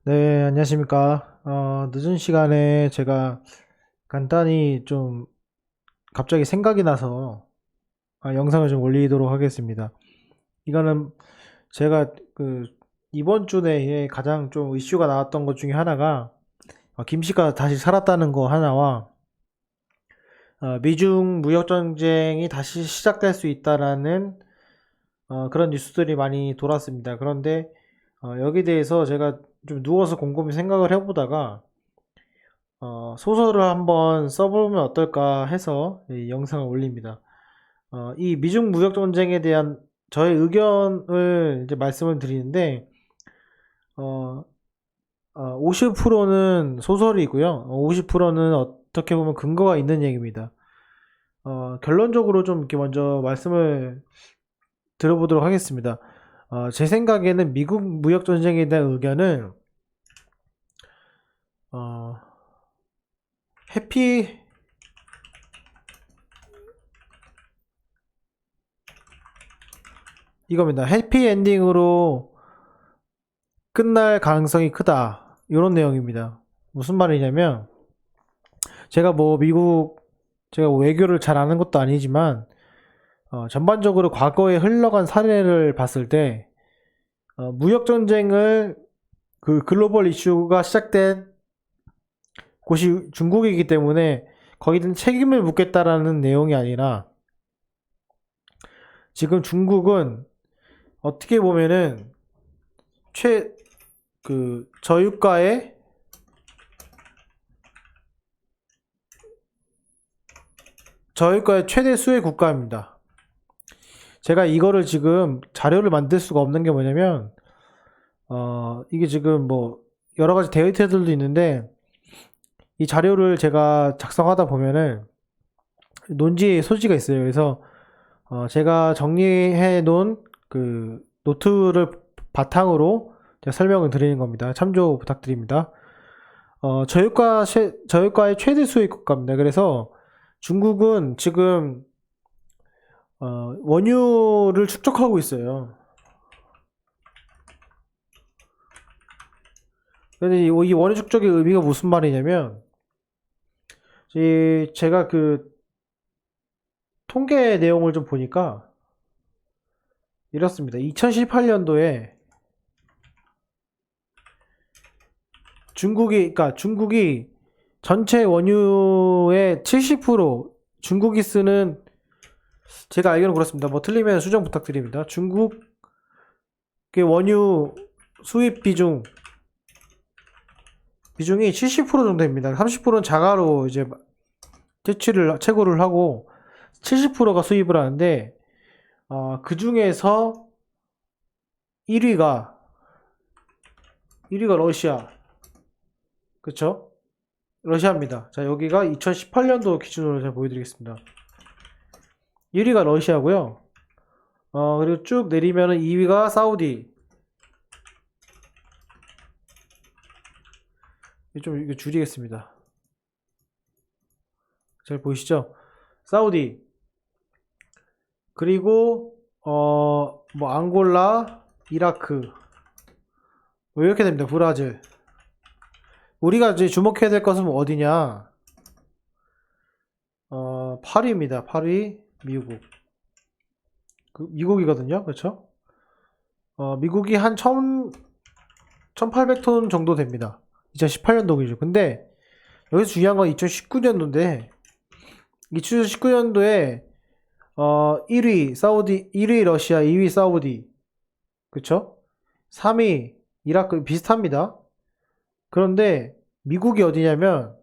네, 안녕하십니까. 늦은 시간에 제가 간단히 좀 갑자기 생각이 나서 영상을 좀 올리도록 하겠습니다. 이거는 제가 이번 주 내에 가장 좀 이슈가 나왔던 것 중에 하나가 김씨가 다시 살았다는 거 하나와 미중 무역 전쟁이 다시 시작될 수 있다라는 그런 뉴스들이 많이 돌았습니다. 그런데 여기에 대해서 제가 좀 누워서 곰곰이 생각을 해보다가 소설을 한번 써보면 어떨까 해서 이 영상을 올립니다. 이 미중 무역 전쟁에 대한 저의 의견을 이제 말씀을 드리는데, 어, 50%는 소설이고요. 50%는 어떻게 보면 근거가 있는 얘기입니다. 결론적으로 좀 이렇게 먼저 말씀을 들어보도록 하겠습니다. 제 생각에는 미국 무역 전쟁에 대한 의견은, 어, 해피, 이겁니다. 해피엔딩으로 끝날 가능성이 크다. 이런 내용입니다. 무슨 말이냐면, 제가 뭐 제가 외교를 잘 아는 것도 아니지만, 전반적으로 과거에 흘러간 사례를 봤을 때, 무역전쟁을 글로벌 이슈가 시작된 곳이 중국이기 때문에 거기든 책임을 묻겠다라는 내용이 아니라, 지금 중국은 어떻게 보면은 최, 저유가의 최대 수혜 국가입니다. 제가 이거를 지금 자료를 만들 수가 없는 게 뭐냐면, 이게 지금 뭐, 여러 가지 데이터들도 있는데, 이 자료를 제가 작성하다 보면은, 논지의 소지가 있어요. 그래서, 제가 정리해 놓은 노트를 바탕으로 제가 설명을 드리는 겁니다. 참조 부탁드립니다. 저유가의 최대 수익 국가입니다. 그래서 중국은 지금 원유를 축적하고 있어요. 근데 이 원유 축적의 의미가 무슨 말이냐면, 제가 통계 내용을 좀 보니까 이렇습니다. 2018년도에 중국이 전체 원유의 70%, 중국이 쓰는, 제가 알기로는 그렇습니다. 뭐 틀리면 수정 부탁드립니다. 중국의 원유 수입 비중이 70% 정도 됩니다. 30%는 자가로 이제 채굴을 하고 70%가 수입을 하는데, 그 중에서 1위가 러시아, 그쵸? 러시아입니다. 자, 여기가 2018년도 기준으로 제가 보여드리겠습니다. 1위가 러시아고요. 그리고 쭉 내리면은 2위가 사우디. 좀 이거 줄이겠습니다. 잘 보이시죠? 사우디. 그리고 뭐 앙골라, 이라크. 뭐 이렇게 됩니다. 브라질. 우리가 이제 주목해야 될 것은 뭐 어디냐? 파리입니다. 파리, 미국. 미국이거든요. 그렇죠? 미국이 한 1800톤 정도 됩니다. 2018년도 기준. 근데 여기서 중요한 건 2019년도인데 2019년도에 1위 러시아, 2위 사우디. 그쵸? 3위 이라크 비슷합니다. 그런데 미국이 어디냐면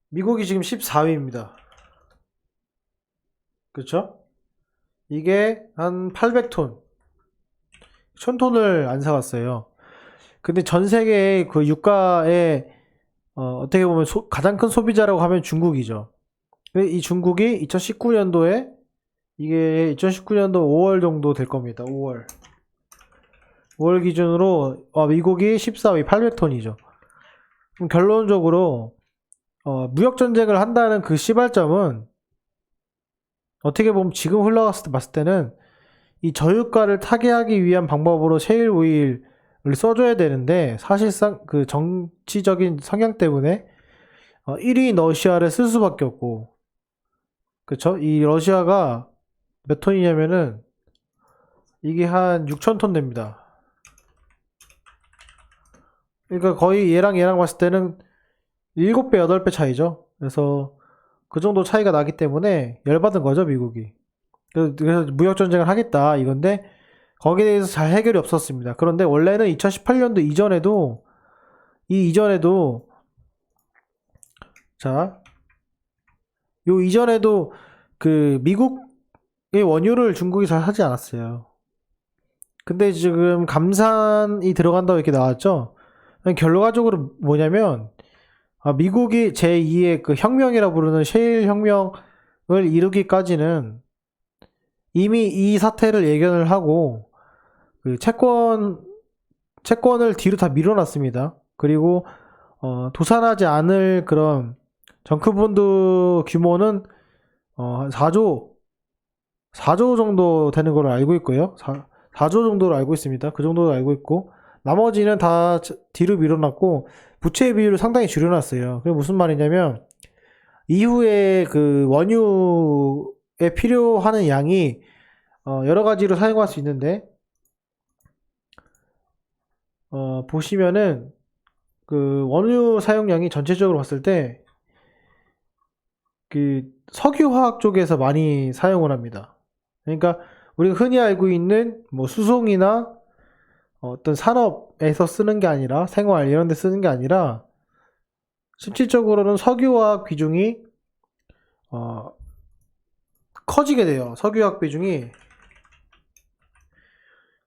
미국이 지금 14위입니다. 그쵸? 이게 한 800톤, 1000톤을 안 사왔어요. 근데 전 세계의 그 유가의 어떻게 보면 가장 큰 소비자라고 하면 중국이죠. 이 중국이 2019년도에 이게 2019년도 5월 정도 될 겁니다. 5월. 5월 기준으로 미국이 14위 800톤이죠. 그럼 결론적으로 무역 전쟁을 한다는 그 시발점은 어떻게 보면 지금 흘러갔을 때 봤을 때는 이 저유가를 타개하기 위한 방법으로 셰일 오일을 써줘야 되는데 사실상 그 정치적인 성향 때문에 1위 러시아를 쓸 수밖에 없고, 그쵸? 이 러시아가 몇 톤이냐면은 이게 한 6,000톤 됩니다. 그러니까 거의 얘랑 봤을 때는 7배, 8배 차이죠. 그래서 그 정도 차이가 나기 때문에 열받은 거죠, 미국이. 그래서 무역전쟁을 하겠다, 이건데, 거기에 대해서 잘 해결이 없었습니다. 그런데 원래는 2018년도 이전에도, 자, 요 이전에도 그 미국의 원유를 중국이 잘 하지 않았어요. 근데 지금 감산이 들어간다고 이렇게 나왔죠? 결과적으로 뭐냐면, 미국이 제2의 그 혁명이라 부르는 셰일 혁명을 이루기까지는 이미 이 사태를 예견을 하고 그 채권을 뒤로 다 밀어놨습니다. 그리고 도산하지 않을 그런 정크본드 규모는 4조 정도 되는 걸로 알고 있고요. 4조 정도로 알고 있습니다. 그 정도로 알고 있고 나머지는 다 뒤로 밀어놨고 부채 비율을 상당히 줄여놨어요. 그게 무슨 말이냐면 이후에 그 원유에 필요하는 양이 여러 가지로 사용할 수 있는데 보시면은 그 원유 사용량이 전체적으로 봤을 때 그 석유화학 쪽에서 많이 사용을 합니다. 그러니까 우리가 흔히 알고 있는 뭐 수송이나 어떤 산업에서 쓰는 게 아니라 생활 이런 데 쓰는 게 아니라 실질적으로는 석유화학 비중이 커지게 돼요. 석유화학 비중이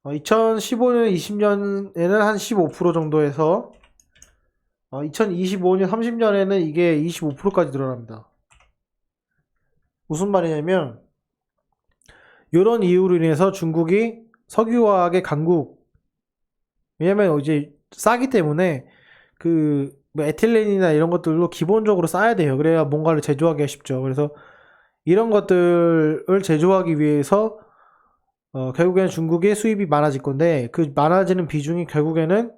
2015년, 20년에는 한 15% 정도에서 2025년, 30년에는 이게 25%까지 늘어납니다. 무슨 말이냐면 이런 이유로 인해서 중국이 석유화학의 강국, 왜냐면 이제 싸기 때문에 그 뭐 에틸렌이나 이런 것들로 기본적으로 싸야 돼요. 그래야 뭔가를 제조하기가 쉽죠. 그래서 이런 것들을 제조하기 위해서 결국에는 중국의 수입이 많아질 건데 그 많아지는 비중이 결국에는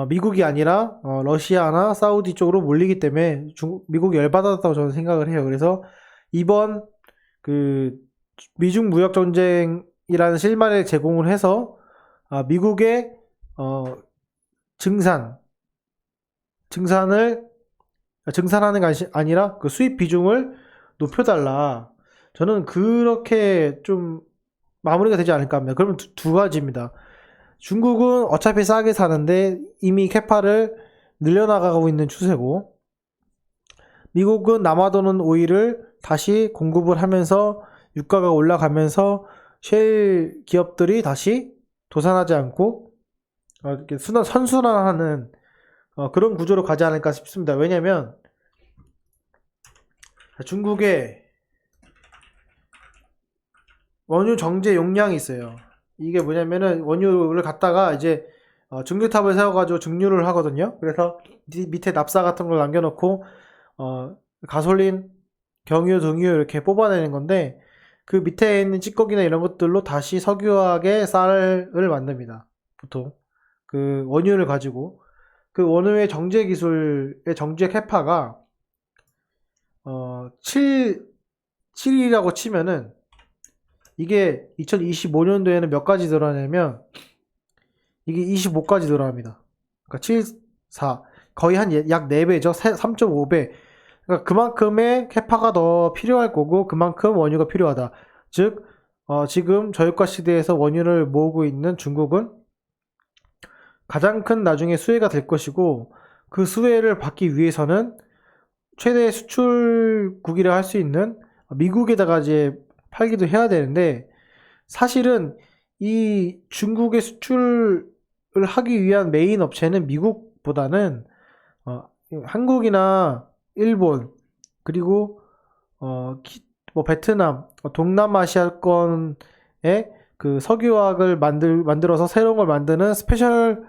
미국이 아니라 러시아나 사우디 쪽으로 몰리기 때문에 미국이 열받았다고 저는 생각을 해요. 그래서 이번 그 미중 무역 전쟁이라는 실마리를 제공을 해서 미국의 증산하는 게 아니라 그 수입 비중을 높여달라. 저는 그렇게 좀 마무리가 되지 않을까 합니다. 그러면 두 가지입니다. 중국은 어차피 싸게 사는데 이미 캐파를 늘려나가고 있는 추세고, 미국은 남아도는 오일을 다시 공급을 하면서 유가가 올라가면서 셰일 기업들이 다시 도산하지 않고 이렇게 선순환하는 그런 구조로 가지 않을까 싶습니다. 왜냐면 중국의 원유 정제 용량이 있어요. 이게 뭐냐면은 원유를 갖다가 이제 증류탑을 세워가지고 증류를 하거든요. 그래서 밑에 납사 같은 걸 남겨놓고 가솔린, 경유, 등유 이렇게 뽑아내는 건데 그 밑에 있는 찌꺼기나 이런 것들로 다시 석유화학의 쌀을 만듭니다. 보통 그 원유를 가지고 그 원유의 정제 기술의 정제 캐파가 7이라고 치면은 이게 2025년도에는 몇 가지 늘어나냐면 이게 25까지 늘어납니다. 그러니까 7, 4 거의 한 약 4배죠. 3.5배. 그러니까 그만큼의 캐파가 더 필요할 거고 그만큼 원유가 필요하다. 즉 지금 저유가 시대에서 원유를 모으고 있는 중국은 가장 큰 나중에 수혜가 될 것이고 그 수혜를 받기 위해서는 최대 수출국이라 할 수 있는 미국에다가 이제 팔기도 해야 되는데 사실은 이 중국의 수출을 하기 위한 메인 업체는 미국보다는 한국이나 일본 그리고 뭐 베트남, 동남아시아권의 그 석유화학을 만들어서 새로운 걸 만드는 스페셜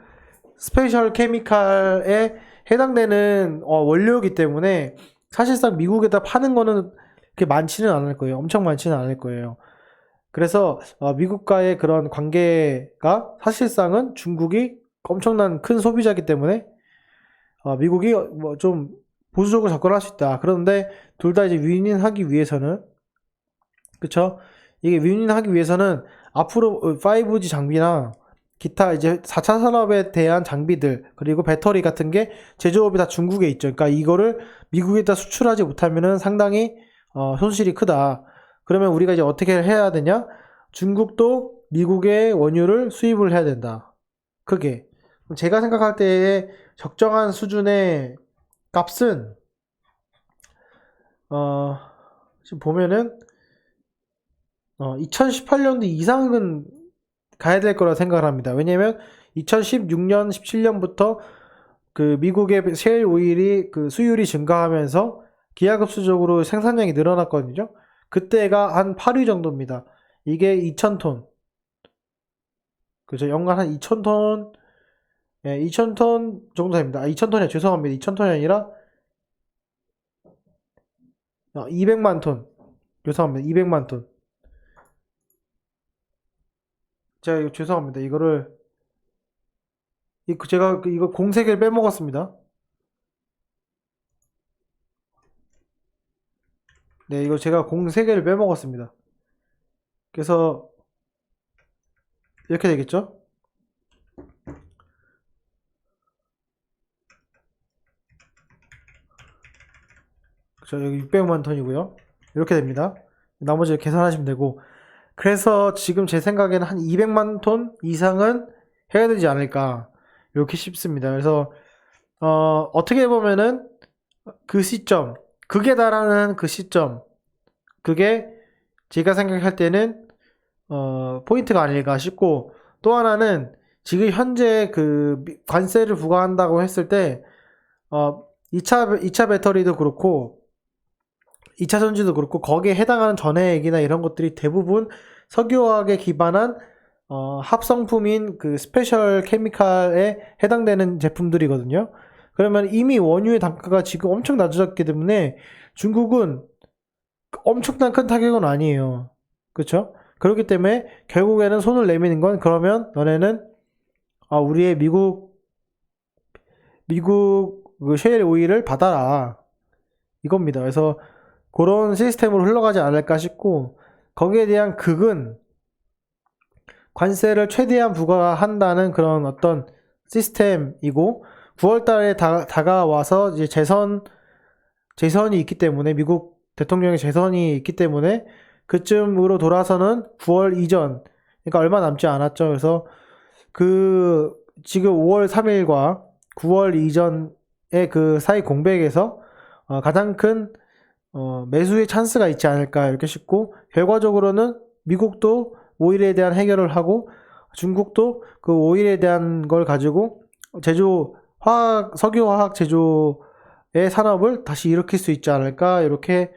케미칼에 해당되는 원료이기 때문에 사실상 미국에다 파는 거는 그렇게 많지는 않을 거예요. 엄청 많지는 않을 거예요. 그래서 미국과의 그런 관계가 사실상은 중국이 엄청난 큰 소비자이기 때문에 미국이 뭐 좀 보수적으로 접근할 수 있다. 그런데 둘 다 이제 윈윈하기 위해서는, 그쵸? 이게 윈윈하기 위해서는 앞으로 5G 장비나 기타 이제 4차 산업에 대한 장비들, 그리고 배터리 같은 게 제조업이 다 중국에 있죠. 그러니까 이거를 미국에다 수출하지 못하면은 상당히 손실이 크다. 그러면 우리가 이제 어떻게 해야 되냐? 중국도 미국의 원유를 수입을 해야 된다. 크게. 제가 생각할 때의 적정한 수준의 값은 지금 보면은 2018년도 이상은 가야 될 거라 생각을 합니다. 왜냐면 2016년, 17년부터 그 미국의 셰일 오일이 그 수율이 증가하면서 기하급수적으로 생산량이 늘어났거든요. 그때가 한 8위 정도입니다. 이게 2,000톤. 그죠? 연간 한 2,000톤, 예, 2,000톤 정도 됩니다. 2,000톤이 죄송합니다. 2,000톤이 아니라 200만 톤. 죄송합니다. 200만 톤. 제가 이거 죄송합니다. 제가 이거 공세개를 빼먹었습니다. 네, 이거 제가 공세개를 빼먹었습니다. 그래서 이렇게 되겠죠? 그죠? 여기 600만 톤이고요. 이렇게 됩니다. 나머지 계산하시면 되고. 그래서 지금 제 생각에는 한 200만 톤 이상은 해야 되지 않을까. 이렇게 싶습니다. 그래서, 어떻게 보면은 그 시점, 극에 달하는 그 시점, 그게 제가 생각할 때는, 포인트가 아닐까 싶고, 또 하나는 지금 현재 그 관세를 부과한다고 했을 때, 2차 배터리도 그렇고, 2차 전지도 그렇고 거기에 해당하는 전해액이나 이런 것들이 대부분 석유화학에 기반한 합성품인 그 스페셜 케미칼에 해당되는 제품들이거든요. 그러면 이미 원유의 단가가 지금 엄청 낮아졌기 때문에 중국은 엄청난 큰 타격은 아니에요. 그렇죠? 그렇기 때문에 결국에는 손을 내미는 건, 그러면 너네는 우리의 미국 그 셰일 오일을 받아라, 이겁니다. 그래서 그런 시스템으로 흘러가지 않을까 싶고, 거기에 대한 극은 관세를 최대한 부과한다는 그런 어떤 시스템이고, 9월 달에 다가와서 이제 재선이 있기 때문에, 미국 대통령의 재선이 있기 때문에 그쯤으로 돌아서는 9월 이전, 그러니까 얼마 남지 않았죠. 그래서 그 지금 5월 3일과 9월 이전의 그 사이 공백에서 가장 큰 매수의 찬스가 있지 않을까 이렇게 싶고, 결과적으로는 미국도 오일에 대한 해결을 하고 중국도 그 오일에 대한 걸 가지고 석유화학 제조의 산업을 다시 일으킬 수 있지 않을까, 이렇게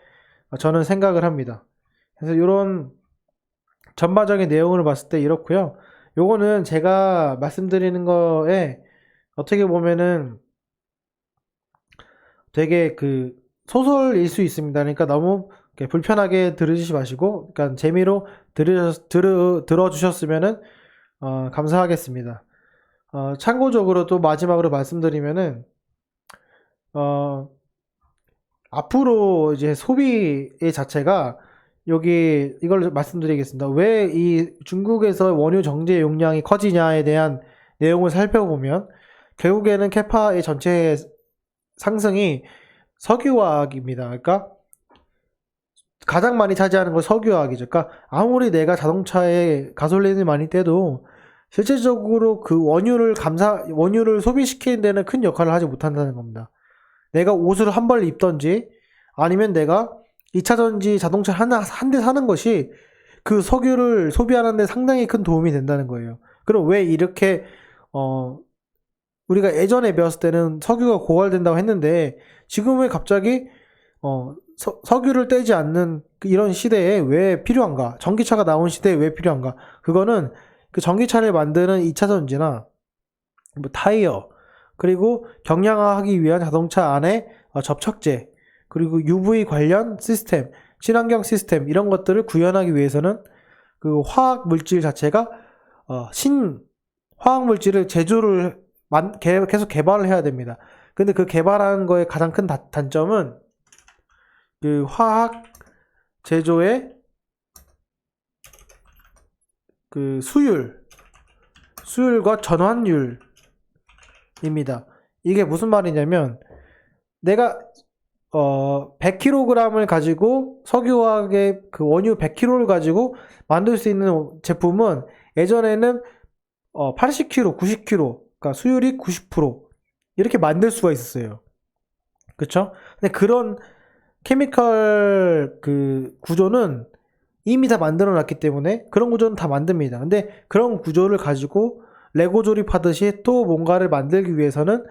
저는 생각을 합니다. 그래서 이런 전반적인 내용을 봤을 때 이렇고요. 요거는 제가 말씀드리는 거에 어떻게 보면은 되게 그 소설일 수 있습니다. 그러니까 너무 불편하게 들으시지 마시고, 그러니까 재미로 들어주셨으면은 감사하겠습니다. 참고적으로 또 마지막으로 말씀드리면은 앞으로 이제 소비의 자체가, 여기 이걸 말씀드리겠습니다. 왜 이 중국에서 원유 정제 용량이 커지냐에 대한 내용을 살펴보면, 결국에는 캐파의 전체 상승이 석유화학입니다. 그러니까 가장 많이 차지하는 건 석유화학이죠. 그러니까 아무리 내가 자동차에 가솔린을 많이 떼도 실질적으로 그 원유를 소비시키는 데는 큰 역할을 하지 못한다는 겁니다. 내가 옷을 한 벌 입던지, 아니면 내가 2차 전지 자동차 한 대 사는 것이 그 석유를 소비하는 데 상당히 큰 도움이 된다는 거예요. 그럼 왜 이렇게 우리가 예전에 배웠을 때는 석유가 고갈된다고 했는데, 지금은 갑자기 석유를 떼지 않는 이런 시대에 왜 필요한가? 전기차가 나온 시대에 왜 필요한가? 그거는 그 전기차를 만드는 2차 전지나 뭐 타이어, 그리고 경량화하기 위한 자동차 안에 접착제, 그리고 UV 관련 시스템, 친환경 시스템, 이런 것들을 구현하기 위해서는 그 화학 물질 자체가 화학 물질을 제조를 계속 개발을 해야 됩니다. 근데 그 개발하는 거의 가장 큰 단점은 그 화학 제조의 그 수율과 전환율입니다. 이게 무슨 말이냐면 내가 100kg을 가지고 석유화학의 그 원유 100kg를 가지고 만들 수 있는 제품은 예전에는 80kg, 90kg, 그러니까 수율이 90% 이렇게 만들 수가 있었어요. 그쵸? 근데 그런 케미컬 그 구조는 이미 다 만들어 놨기 때문에 그런 구조는 다 만듭니다. 근데 그런 구조를 가지고 레고 조립하듯이 또 뭔가를 만들기 위해서는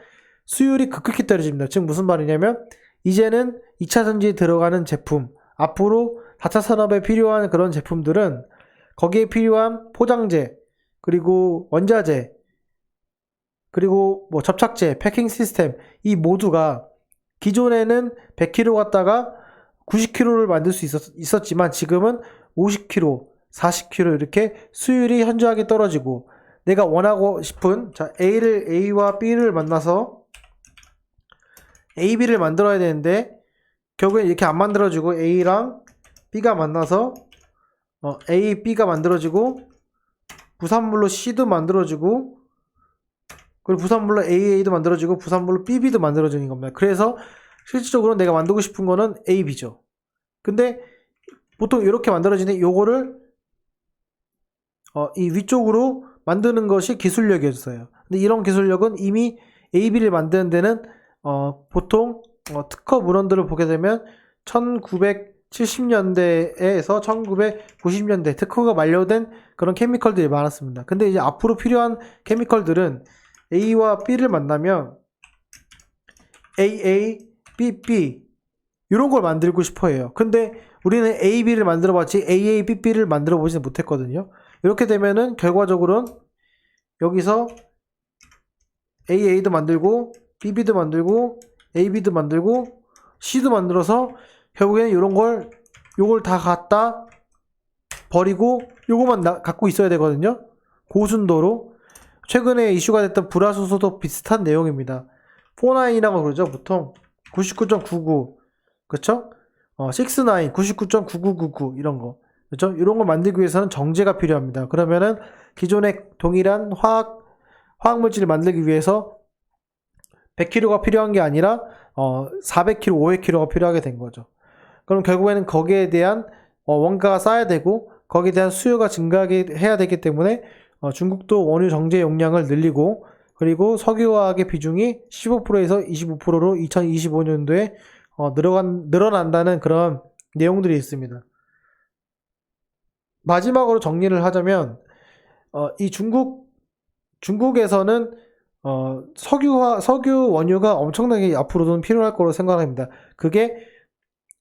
수율이 급격히 떨어집니다. 즉 무슨 말이냐면 이제는 2차 전지에 들어가는 제품, 앞으로 4차 산업에 필요한 그런 제품들은 거기에 필요한 포장재, 그리고 원자재, 그리고 뭐 접착제, 패킹 시스템, 이 모두가 기존에는 100kg 갖다가 90kg를 만들 수 있었지만 지금은 50kg, 40kg 이렇게 수율이 현저하게 떨어지고 내가 원하고 싶은 A와 B를 만나서 A, B를 만들어야 되는데 결국엔 이렇게 안 만들어지고 A랑 B가 만나서 A, B가 만들어지고 부산물로 C도 만들어지고 그리고 부산물로 AA도 만들어지고 부산물로 BB도 만들어지는 겁니다. 그래서 실질적으로 내가 만들고 싶은 거는 A, B죠. 근데 보통 이렇게 만들어지는 요거를 이 위쪽으로 만드는 것이 기술력이었어요. 근데 이런 기술력은 이미 A, B를 만드는 데는 보통 특허 문헌들을 보게 되면 1970년대에서 1990년대 특허가 만료된 그런 케미컬들이 많았습니다. 근데 이제 앞으로 필요한 케미컬들은 A와 B를 만나면 AA, BB 이런 걸 만들고 싶어 해요. 근데 우리는 AB를 만들어 봤지 AA, BB를 만들어 보지는 못했거든요. 이렇게 되면은 결과적으로는 여기서 AA도 만들고 BB도 만들고 AB도 만들고 C도 만들어서 결국에는 요걸 다 갖다 버리고 요거만 갖고 있어야 되거든요. 고순도로. 최근에 이슈가 됐던 불화수소도 비슷한 내용입니다. 49이라고 그러죠. 보통 99.99 그쵸? 69, 99.9999 이런 거 그쵸? 이런 걸 만들기 위해서는 정제가 필요합니다. 그러면은 기존의 동일한 화학물질을 만들기 위해서 100kg가 필요한 게 아니라 400kg, 500kg가 필요하게 된 거죠. 그럼 결국에는 거기에 대한 원가가 쌓여야 되고 거기에 대한 수요가 증가하게 해야 되기 때문에 중국도 원유 정제 용량을 늘리고 그리고 석유화학의 비중이 15%에서 25%로 2025년도에 늘어난다는 그런 내용들이 있습니다. 마지막으로 정리를 하자면 이 중국에서는 석유 원유가 엄청나게 앞으로는 필요할 거로 생각합니다. 그게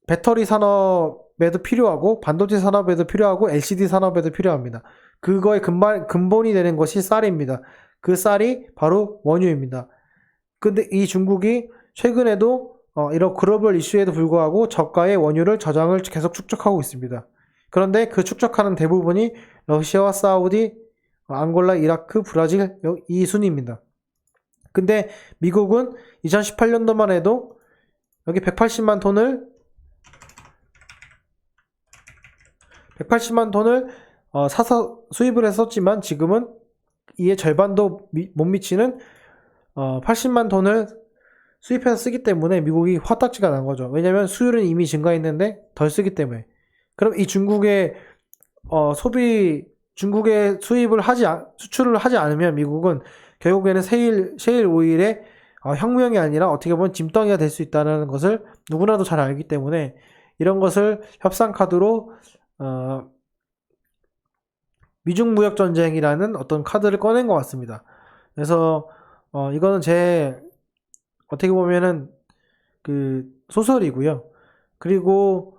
배터리 산업에도 필요하고 반도체 산업에도 필요하고 LCD 산업에도 필요합니다. 그거의 근본이 되는 것이 쌀입니다. 그 쌀이 바로 원유입니다. 근데 이 중국이 최근에도 이런 글로벌 이슈에도 불구하고 저가의 원유를 저장을 계속 축적하고 있습니다. 그런데 그 축적하는 대부분이 러시아와 사우디, 앙골라, 이라크, 브라질 이 순입니다. 근데 미국은 2018년도만 해도 여기 180만 톤을 사서 수입을 했었지만 지금은 이에 절반도 못 미치는 80만 ton을 수입해서 쓰기 때문에 미국이 화딱지가 난 거죠. 왜냐면 수율은 이미 증가했는데 덜 쓰기 때문에. 그럼 이 중국의 중국의 수출을 하지 않으면 미국은 결국에는 셰일 오일의 혁명이 아니라 어떻게 보면 짐덩이가 될 수 있다는 것을 누구나도 잘 알기 때문에 이런 것을 협상 카드로 미중 무역 전쟁이라는 어떤 카드를 꺼낸 것 같습니다. 그래서 이거는 제 어떻게 보면은 그 소설이고요. 그리고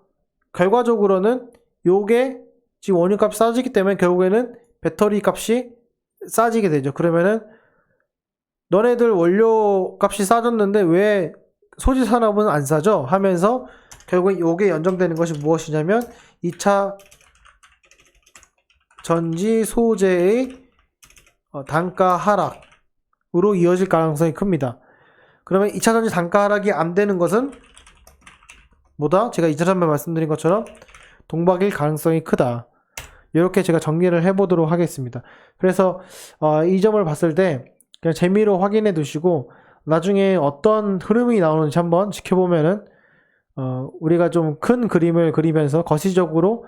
결과적으로는 요게 지금 원유값이 싸지기 때문에 결국에는 배터리 값이 싸지게 되죠. 그러면은 너네들 원료 값이 싸졌는데 왜 소재 산업은 안 싸죠? 하면서 결국 요게 연정되는 것이 무엇이냐면 2차 전지 소재의 단가 하락으로 이어질 가능성이 큽니다. 그러면 2차 전지 단가 하락이 안 되는 것은 뭐다? 제가 2차 전에 말씀드린 것처럼 동박일 가능성이 크다. 이렇게 제가 정리를 해보도록 하겠습니다. 그래서 이 점을 봤을 때 그냥 재미로 확인해 두시고 나중에 어떤 흐름이 나오는지 한번 지켜보면은 우리가 좀 큰 그림을 그리면서 거시적으로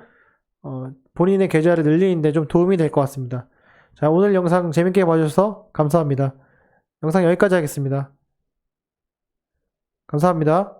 본인의 계좌를 늘리는데 좀 도움이 될 것 같습니다. 자, 오늘 영상 재밌게 봐주셔서 감사합니다. 영상 여기까지 하겠습니다. 감사합니다.